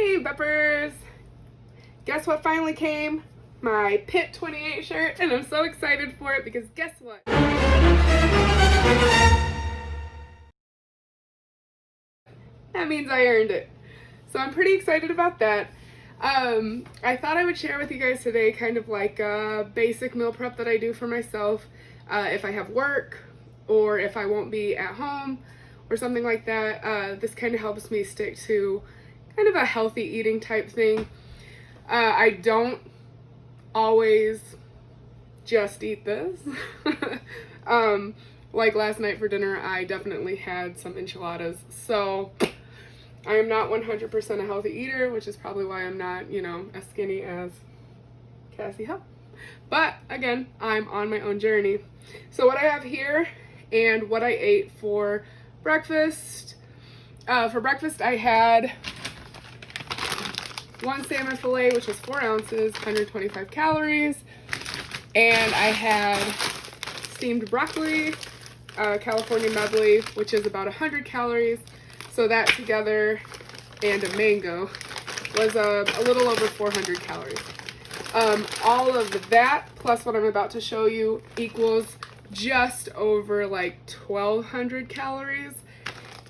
Hey Beppers! Guess what finally came? My Pit 28 shirt, and I'm so excited for it because guess what? That means I earned it. So I'm pretty excited about that. I thought I would share with you guys today kind of like a basic meal prep that I do for myself if I have work or if I won't be at home or something like that. This kind of helps me stick to kind of a healthy eating type thing. I don't always just eat this. Like last night for dinner, I definitely had some enchiladas. So I am not 100% a healthy eater, which is probably why I'm not, you know, as skinny as Cassie Huff. But again, I'm on my own journey. So what I have here and what I ate for breakfast. For breakfast, I had one salmon fillet, which was 4 ounces, 125 calories. And I had steamed broccoli, California medley, which is about 100 calories. So that together and a mango was a little over 400 calories. All of that plus what I'm about to show you equals just over like 1,200 calories.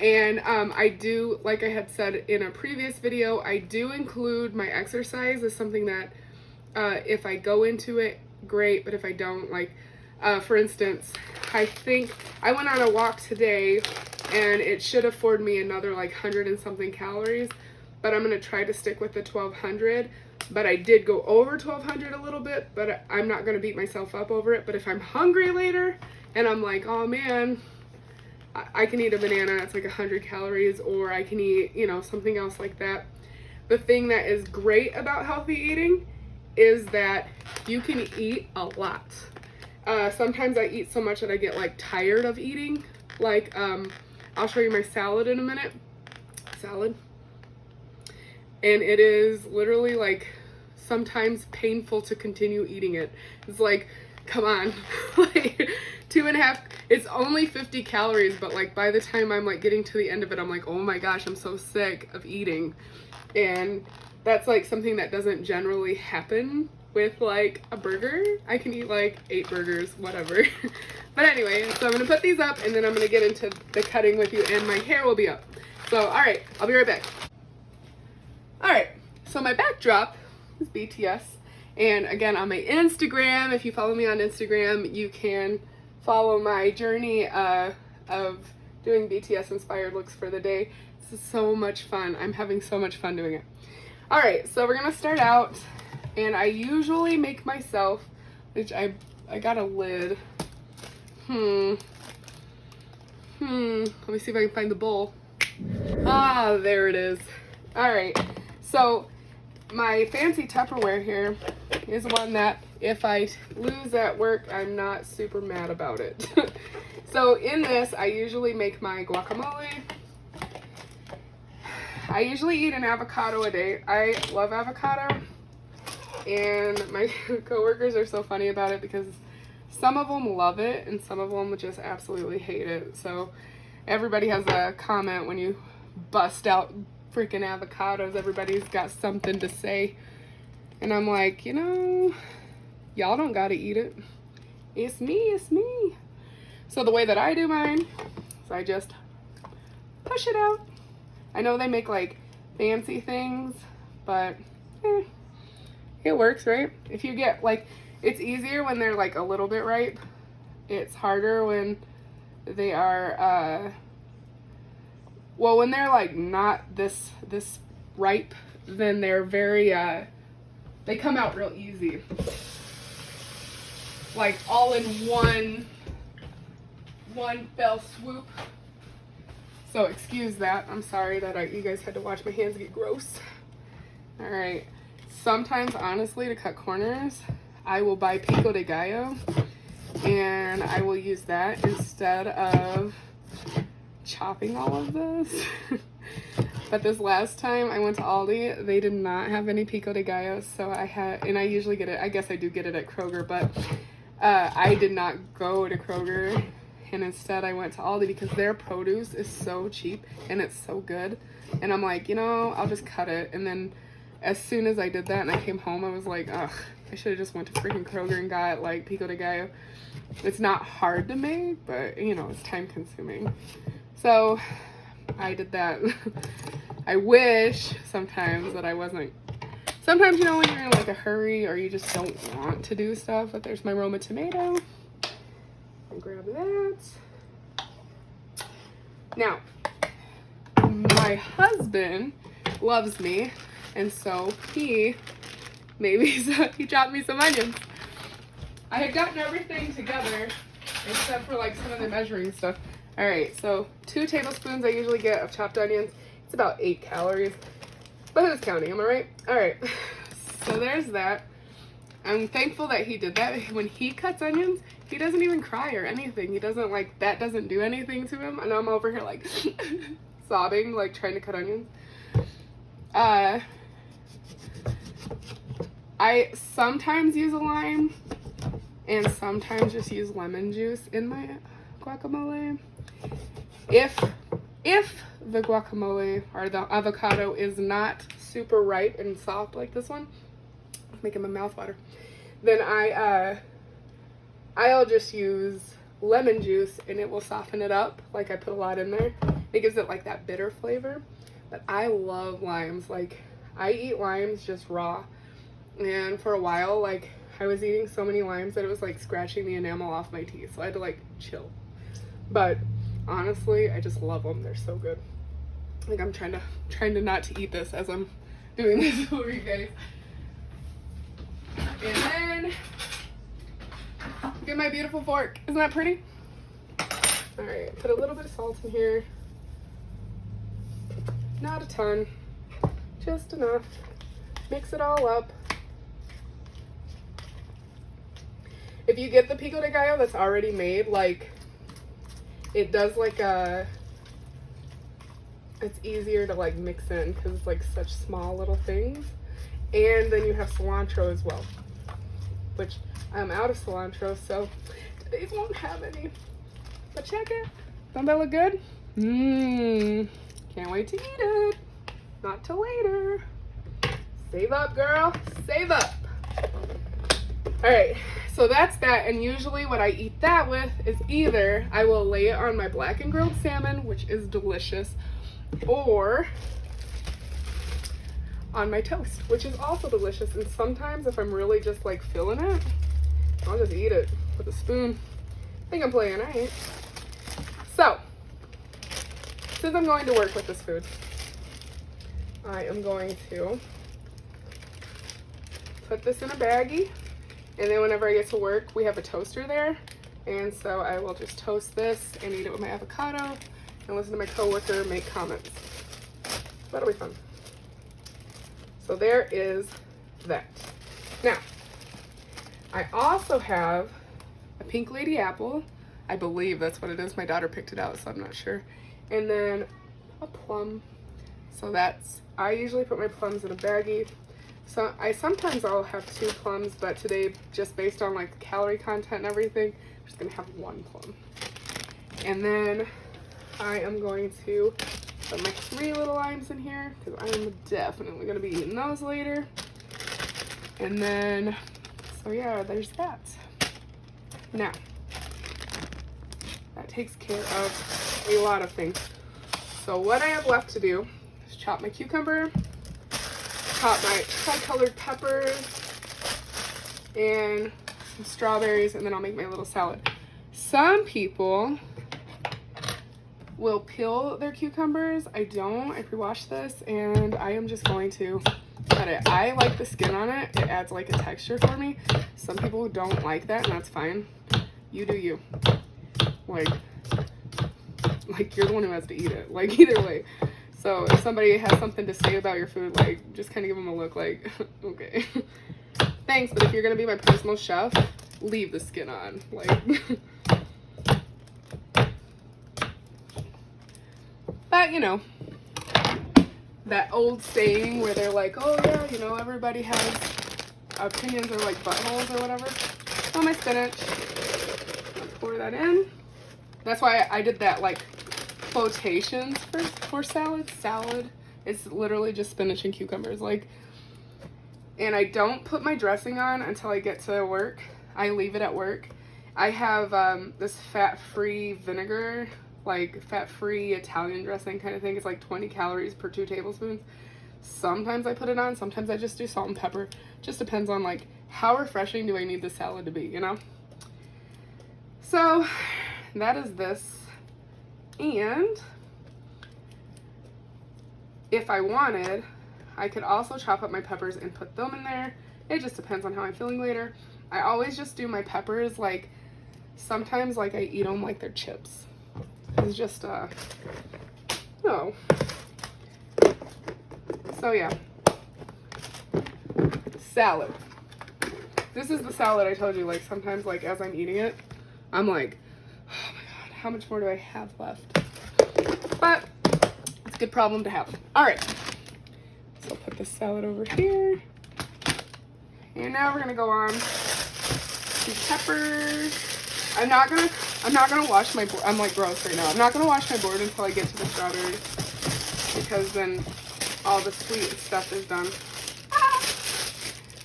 And I do, like I had said in a previous video, I do include my exercise as something that if I go into it, great, but if I don't, like for instance, I think I went on a walk today and it should afford me another like 100 and something calories, but I'm going to try to stick with the 1,200. But I did go over 1,200 a little bit, but I'm not going to beat myself up over it. But if I'm hungry later and I'm like, oh man, I can eat a banana, that's like 100 calories, or I can eat, you know, something else like that. The thing that is great about healthy eating is that you can eat a lot. Sometimes I eat so much that I get like tired of eating. Like, I'll show you my salad in a minute. Salad. And it is literally like sometimes painful to continue eating it. It's like, come on, like 2.5, it's only 50 calories, but like by the time I'm like getting to the end of it, I'm like, oh my gosh, I'm so sick of eating. And that's like something that doesn't generally happen with like a burger. I can eat like 8 burgers, whatever. But anyway, so I'm gonna put these up and then I'm gonna get into the cutting with you and my hair will be up. So, all right, I'll be right back. All right, so my backdrop is BTS. And again, on my Instagram, if you follow me on Instagram, you can follow my journey of doing BTS inspired looks for the day. This is so much fun. I'm having so much fun doing it. All right, so we're gonna start out, and I usually make myself, which I got a lid. Let me see if I can find the bowl. Ah, there it is. All right, so my fancy Tupperware here is one that if I lose at work, I'm not super mad about it. So in this, I usually make my guacamole. I usually eat an avocado a day. I love avocado, and my coworkers are so funny about it because some of them love it and some of them just absolutely hate it. So everybody has a comment when you bust out freaking avocados. Everybody's got something to say, and I'm like, you know, y'all don't gotta eat it. It's me, it's me. So the way that I do mine is I just push it out. I know they make like fancy things, but it works, right? If you get like, it's easier when they're like a little bit ripe. It's harder when they are well, when they're like not this ripe, then they're very they come out real easy, like all in one fell swoop. So excuse that. I'm sorry that you guys had to watch my hands get gross. All right. Sometimes, honestly, to cut corners, I will buy pico de gallo, and I will use that instead of chopping all of this. But this last time I went to Aldi, they did not have any pico de gallo, so and I usually get it, I guess I do get it at Kroger, but I did not go to Kroger, and instead I went to Aldi because their produce is so cheap and it's so good. And I'm like, you know, I'll just cut it. And then as soon as I did that and I came home, I was like, ugh, I should have just went to freaking Kroger and got like pico de gallo. It's not hard to make, but you know, it's time consuming. So I did that. I wish sometimes that I wasn't. Sometimes, you know, when you're in like a hurry or you just don't want to do stuff, but there's my Roma tomato. And grab that. Now, my husband loves me, and so he chopped me some onions. I had gotten everything together except for like some of the measuring stuff. All right, so 2 tablespoons I usually get of chopped onions. It's about 8 calories, but who's counting, am I right? All right, so there's that. I'm thankful that he did that. When he cuts onions, he doesn't even cry or anything. He doesn't like, that doesn't do anything to him. And I'm over here like sobbing, like trying to cut onions. I sometimes use a lime and sometimes just use lemon juice in my guacamole. If the guacamole or the avocado is not super ripe and soft like this one, making my mouth water, then I'll just use lemon juice and it will soften it up. Like I put a lot in there. It gives it like that bitter flavor. But I love limes. Like I eat limes just raw. And for a while, like I was eating so many limes that it was like scratching the enamel off my teeth. So I had to like chill. But honestly, I just love them. They're so good. Like I'm trying to not to eat this as I'm doing this for you guys. And then get my beautiful fork. Isn't that pretty? All right, put a little bit of salt in here. Not a ton, just enough. Mix it all up. If you get the pico de gallo that's already made, like it does like it's easier to like mix in because it's like such small little things. And then you have cilantro as well, which I'm out of cilantro, so today's won't have any. But check it. Don't that look good? Can't wait to eat it. Not till later. Save up, girl. Save up. All right, so that's that. And usually what I eat that with is either I will lay it on my black and grilled salmon, which is delicious, or on my toast, which is also delicious. And sometimes if I'm really just like feeling it, I'll just eat it with a spoon. I think I'm playing right. So, since I'm going to work with this food, I am going to put this in a baggie, and then whenever I get to work, we have a toaster there, and so I will just toast this and eat it with my avocado and listen to my coworker make comments. That'll be fun. So there is that. Now, I also have a pink lady apple. I believe that's what it is. My daughter picked it out, so I'm not sure. And then a plum. So that's, I usually put my plums in a baggie. So sometimes I'll have 2 plums, but today, just based on like calorie content and everything, I'm just gonna have 1 plum. And then I am going to put my 3 little limes in here because I'm definitely gonna be eating those later. And then, so yeah, there's that. Now, that takes care of a lot of things. So what I have left to do is chop my cucumber, chop my tri-colored peppers, and some strawberries, and then I'll make my little salad. Some people will peel their cucumbers. I don't. I pre-wash this, and I am just going to cut it. I like the skin on it. It adds like a texture for me. Some people don't like that, and that's fine. You do you. Like you're the one who has to eat it. Like either way. So if somebody has something to say about your food, like just kind of give them a look like, okay, thanks, but if you're gonna be my personal chef, leave the skin on. Like, but you know, that old saying where they're like, oh yeah, you know, everybody has opinions or like buttholes or whatever. Oh, my spinach. I'll pour that in. That's why I did that, like, quotations for salad. Salad is literally just spinach and cucumbers. Like, and I don't put my dressing on until I get to work. I leave it at work. I have this fat-free vinegar, like fat-free Italian dressing kind of thing. It's like 20 calories per 2 tablespoons. Sometimes I put it on. Sometimes I just do salt and pepper. Just depends on, like, how refreshing do I need the salad to be, you know? So that is this. And if I wanted, I could also chop up my peppers and put them in there. It just depends on how I'm feeling later. I always just do my peppers, like, sometimes, like, I eat them like they're chips. It's just, no. So, yeah. Salad. This is the salad I told you, like, sometimes, like, as I'm eating it, I'm like, oh my god, how much more do I have left? But it's a good problem to have. All right. So I'll put the salad over here. And now we're gonna go on to peppers. I'm not gonna wash my board. I'm like gross right now. I'm not gonna wash my board until I get to the strawberries, because then all the sweet stuff is done.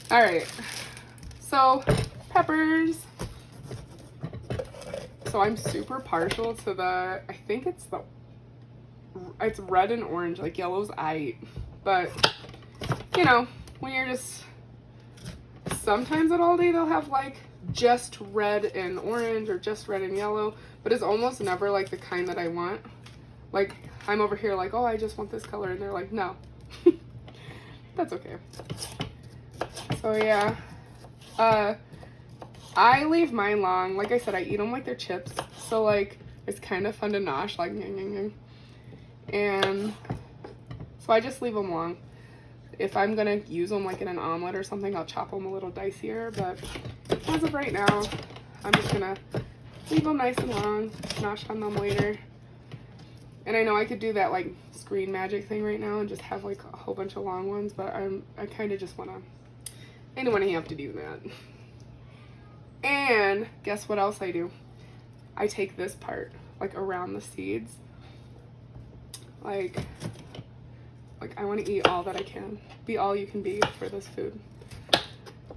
All right. So peppers. So I'm super partial to the, I think it's red and orange, like yellow's I eat. But, you know, when you're just, sometimes at Aldi they'll have like just red and orange or just red and yellow, but it's almost never like the kind that I want. Like, I'm over here like, oh, I just want this color, and they're like, no. That's okay. So yeah, I leave mine long. Like I said, I eat them like they're chips. So, like, it's kind of fun to nosh, like, and so I just leave them long. If I'm going to use them, like, in an omelet or something, I'll chop them a little dicier. But as of right now, I'm just going to leave them nice and long, nosh on them later. And I know I could do that, like, screen magic thing right now and just have, like, a whole bunch of long ones. But I kind of just want to, I don't want to have to do that. And guess what else I do? I take this part, like, around the seeds. Like I want to eat all that I can. Be all you can be for this food.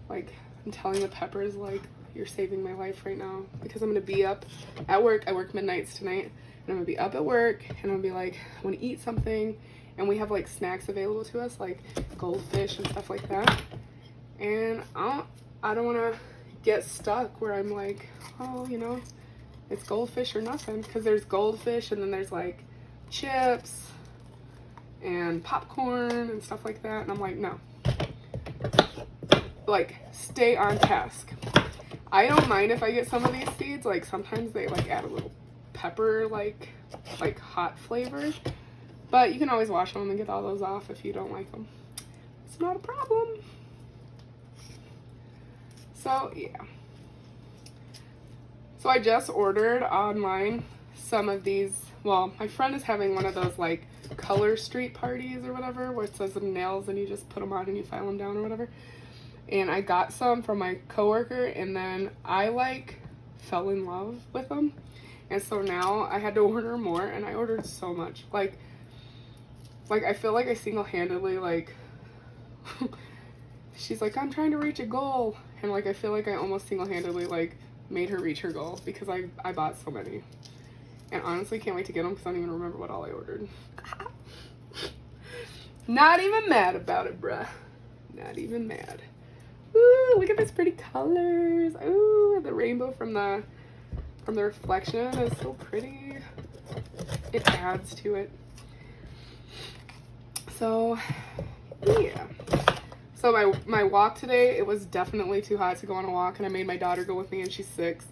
Like, I'm telling the peppers, like, you're saving my life right now. Because I'm going to be up at work. I work midnights tonight. And I'm going to be up at work. And I'm going to be like, I want to eat something. And we have, like, snacks available to us. Like, goldfish and stuff like that. And I don't want to get stuck where I'm like, oh, you know, it's goldfish or nothing. Because there's goldfish and then there's, like, chips and popcorn and stuff like that. And I'm like, no. Like, stay on task. I don't mind if I get some of these seeds. Like, sometimes they, like, add a little pepper, like hot flavor. But you can always wash them and get all those off if you don't like them. It's not a problem. So, yeah. So I just ordered online some of these. Well, my friend is having one of those, like, color street parties or whatever, where it says some nails and you just put them on and you file them down or whatever. And I got some from my coworker, and then I, like, fell in love with them. And so now I had to order more, and I ordered so much. Like I feel like I single-handedly, like, she's like, I'm trying to reach a goal. And, like, I feel like I almost single-handedly, like, made her reach her goal because I bought so many. And honestly, can't wait to get them because I don't even remember what all I ordered. Not even mad about it, bruh. Not even mad. Ooh, look at these pretty colors. Ooh, the rainbow from the reflection is so pretty. It adds to it. So, yeah. So my walk today, it was definitely too hot to go on a walk, and I made my daughter go with me, and she's 6.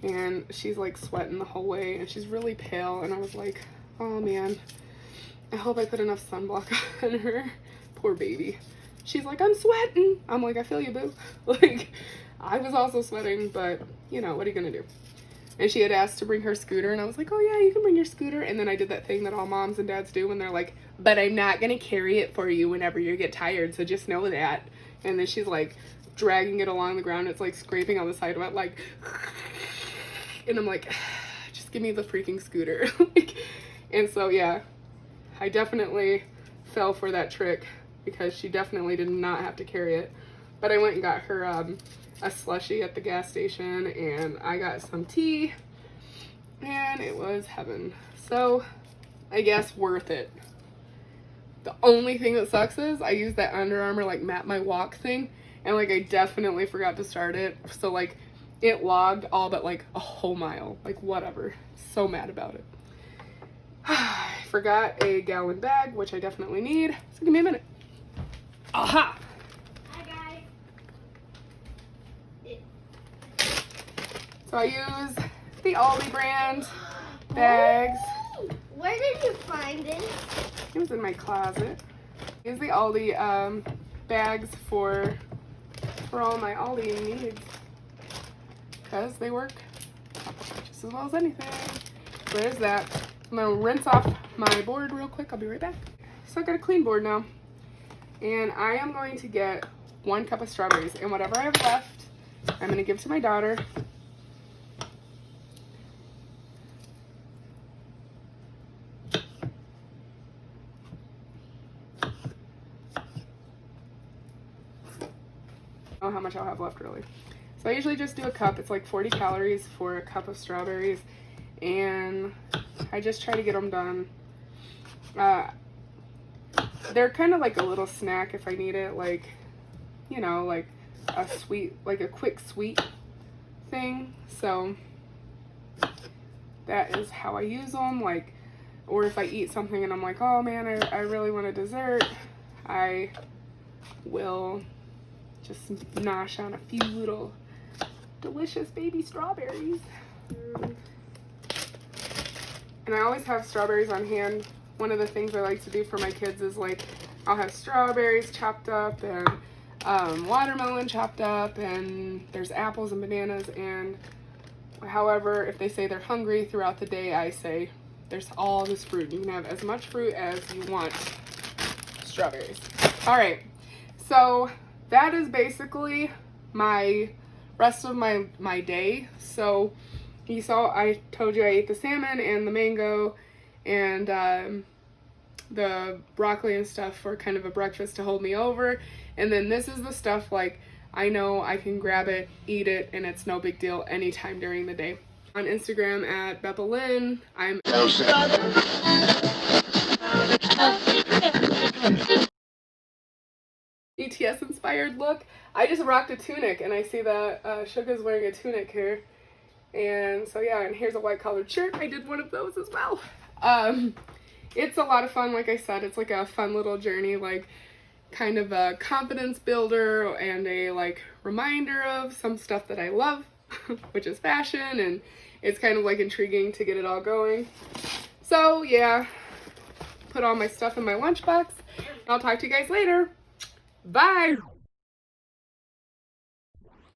And she's, like, sweating the whole way, and she's really pale, and I was like, oh, man, I hope I put enough sunblock on her. Poor baby. She's like, I'm sweating. I'm like, I feel you, boo. Like, I was also sweating, but, you know, what are you gonna do? And she had asked to bring her scooter, and I was like, oh, yeah, you can bring your scooter. And then I did that thing that all moms and dads do when they're like, but I'm not gonna carry it for you whenever you get tired, so just know that. And then she's, like, dragging it along the ground. It's, like, scraping on the side of it, like... And I'm like, just just give me the freaking scooter. And so yeah, I definitely fell for that trick because she definitely did not have to carry it. But I went and got her a slushie at the gas station, and I got some tea, and it was heaven. So I guess worth it. The only thing that sucks is I used that Under Armour like map my walk thing, and like I definitely forgot to start it. So like it logged all but like a whole mile, like whatever. So mad about it. I forgot a gallon bag, which I definitely need. So give me a minute. Aha! Hi guys. So I use the Aldi brand bags. Where did you find it? It was in my closet. I use the Aldi bags for all my Aldi needs because they work just as well as anything. So there's that. I'm gonna rinse off my board real quick. I'll be right back. So I got a clean board now, and I am going to get 1 cup of strawberries, and whatever I have left, I'm gonna give to my daughter. I don't know how much I'll have left really. So I usually just do a cup. It's like 40 calories for a cup of strawberries, and I just try to get them done. They're kind of like a little snack if I need it, like, you know, like a sweet, like a quick sweet thing. So that is how I use them. Like, or if I eat something and I'm like, oh man, I really want a dessert, I will just nosh on a few little delicious baby strawberries. And I always have strawberries on hand. One of the things I like to do for my kids is like, I'll have strawberries chopped up and watermelon chopped up, and there's apples and bananas. And however, if they say they're hungry throughout the day, I say there's all this fruit. You can have as much fruit as you want. Strawberries. All right, so that is basically my rest of my day. So you saw, I told you I ate the salmon and the mango and the broccoli and stuff for kind of a breakfast to hold me over. And then this is the stuff like I know I can grab it, eat it, and it's no big deal anytime during the day. On Instagram at Beppalynn, I'm BTS inspired look. I just rocked a tunic, and I see that Suga's wearing a tunic here. And so yeah, and here's a white collared shirt. I did one of those as well. It's a lot of fun. Like I said, it's like a fun little journey, like kind of a confidence builder and a like reminder of some stuff that I love, which is fashion, and it's kind of like intriguing to get it all going. So yeah, put all my stuff in my lunchbox. I'll talk to you guys later. Bye.